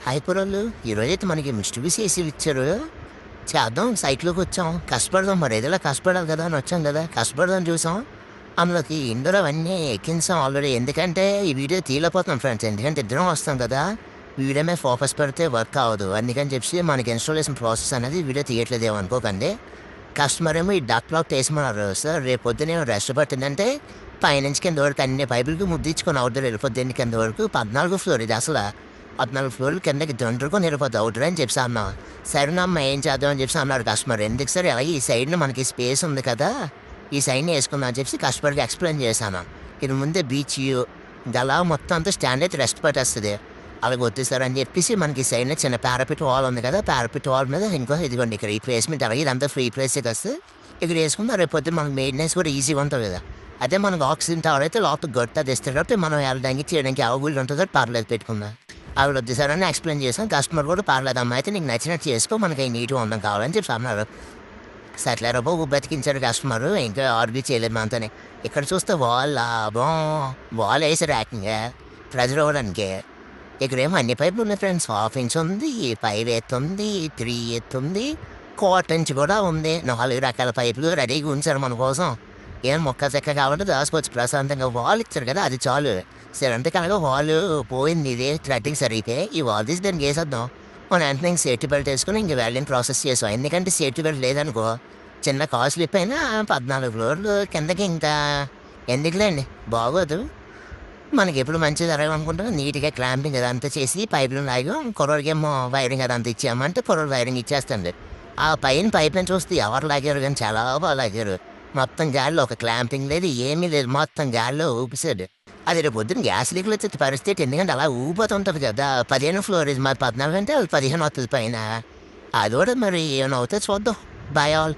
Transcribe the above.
హైపరోళ్ళు ఈరోజైతే మనకి mysteries AC ఇచ్చారు. చేద్దాం సైట్‌లోకి వచ్చాం. కష్టపడదాం మరి ఏదోలా కష్టపడాలి కదా అని వచ్చాం కదా! కష్టపడదాం చూసాం. అందులోకి ఇండోర్ అవన్నీ ఎక్కించాం ఆల్రెడీ. ఎందుకంటే ఈ వీడియో తీయలేకపోతున్నాం ఫ్రెండ్స్. ఎందుకంటే ఇద్దరం వస్తాం కదా! వీడియో మీద ఫోకస్ పెడితే వర్క్ అవ్వదు. అందుకని చెప్పేసి మనకి ఇన్‌స్టాలేషన్ ప్రాసెస్ అనేది వీడియో తీయట్లేదేమో అనుకోకండి. కస్టమర్ ఏమో ఈ డక్ లాక్ ఏసమన్నారు. సార్ రేపు పొద్దున రెస్ట్ పట్టిందంటే పైనుంచి కింద వరకు అన్ని పైపులకి ముద్దిచ్చుకొని అవుట్‌డోర్ వెళ్ళిపోద్దండి కింద వరకు. 14 ఫ్లోర్ ఇది అసల. 14 ఫ్లోర్లు కిందకి దొండుకొని వెళ్ళిపోద్ది అవుట్‌డోర్ అని చెప్పేసి అన్నాం. సరేనమ్మా ఏం చేద్దాం అని చెప్పేసి అన్నారు కస్టమర్. ఎందుకు సార్ అలాగే ఈ సైడ్‌న మనకి స్పేస్ ఉంది కదా! ఈ సైడ్‌ని ఏసుకుందాం అని చెప్పేసి కస్టమర్‌కి ఎక్స్‌ప్లెయిన్ చేశాను. ఇది ముందే బీచ్ గలా మొత్తం అంతా స్టాండ్ అయితే రెస్ట్ పట్టేస్తది. అలాగ వద్దు సార్ అని చెప్పేసి మనకి ఈ సైడ్‌న చిన్న పారాపెట్ వాల్ ఉంది కదా! పారాపెట్ వాల్ మీద ఇంకో ఇదిగోండి ఇక్కడ ఈ ప్లేస్‌మెంట్ అలాగే ఇదంతా ఫ్రీ ప్లేసే కదా సార్. ఇక్కడ ఏసుకుందాం రేపు పొద్దున మనకి మెయింటెనెన్స్ కూడా ఈజీగా ఉంటది కదా! అదే మనకు ఆక్సిజన్ టవర్ అయితే లోపల గొట్ట తెస్తారు కాబట్టి మనం వెళ్ళడానికి చేయడానికి అవైలబుల్ ఉంటుంది కాబట్టి పర్లేదు పెట్టుకుందాం. ఆవిడ వద్దు సార్ అని ఎక్స్‌ప్లెయిన్ చేసాం. కస్టమర్ కూడా పర్లేదమ్మా అయితే నీకు నచ్చినట్టు చేసుకో మనకి నీట్‌గా ఉండడం కావాలని చెప్పి అన్నారు. సర్లేరా బాబు బతికించారు కస్టమరు. ఇంకా ఆర్గ్యూ చేయలేదు మనతోని. ఇక్కడ చూస్తే వాల్ ఏసారు ఏకంగా ప్రెజర్ అవ్వడానికి. ఇక్కడేమో అన్ని పైపులు ఉన్నాయి ఫ్రెండ్స్. హాఫ్ ఇంచ్ ఉంది, 5 ఎత్తు ఉంది, 3 ఎత్తు ఉంది, క్వార్టర్ ఇంచ్ కూడా ఉంది. 4 రకాల పైపులు రెడీగా ఉంచారు మన కోసం. ఏం మొక్క చెక్క కాబట్టి దాచుకోవచ్చు ప్రశాంతంగా. వాల్ ఇచ్చారు కదా అది చాలు. సరే అంతేకానగా వాల్ పోయింది ఇది థ్రెడ్డింగ్ సరిగితే ఈ వాల్ తీసి దానికి వేసేద్దాం. మన వెంటనే ఇంక సేఫ్టీ బెల్ట్ వేసుకొని ఇంక వెల్డింగ్ ప్రాసెస్ చేసాం. ఎందుకంటే సేఫ్టీ బెల్ట్ లేదనుకో చిన్న కార్ స్లిప్ అయినా 14 ఫ్లోర్లు కిందకి ఇంకా ఎందుకులేండి బాగోదు. మనకి ఎప్పుడు మంచిది జరగాలనుకుంటాం నీట్‌గా క్లాంపింగ్ అదంతా చేసి పైపులు లాగాం. కుర్రోడికేమో వైరింగ్ అదంతా ఇచ్చామంటే కుర్రోడు వైరింగ్ ఇచ్చేస్తాండి. ఆ పైన పైపుని చూస్తే ఎవరు లాగారు కానీ చాలా బాగా లాగారు. మొత్తం గాలిలో ఒక క్లాంపింగ్ లేదు ఏమీ లేదు. మొత్తం గాలిలో ఊపిసాడు. అది రేపు పొద్దున్న గ్యాస్ లీక్‌లు వచ్చే పరిస్థితి ఎందుకంటే అలా ఊగిపోతుంటది కదా! 15 ఫ్లోర్ ఇది మాది 14 అంటే 15 వత్తది పైన. అది కూడా మరి ఏమైనా అవుతే చూద్దాం. By all.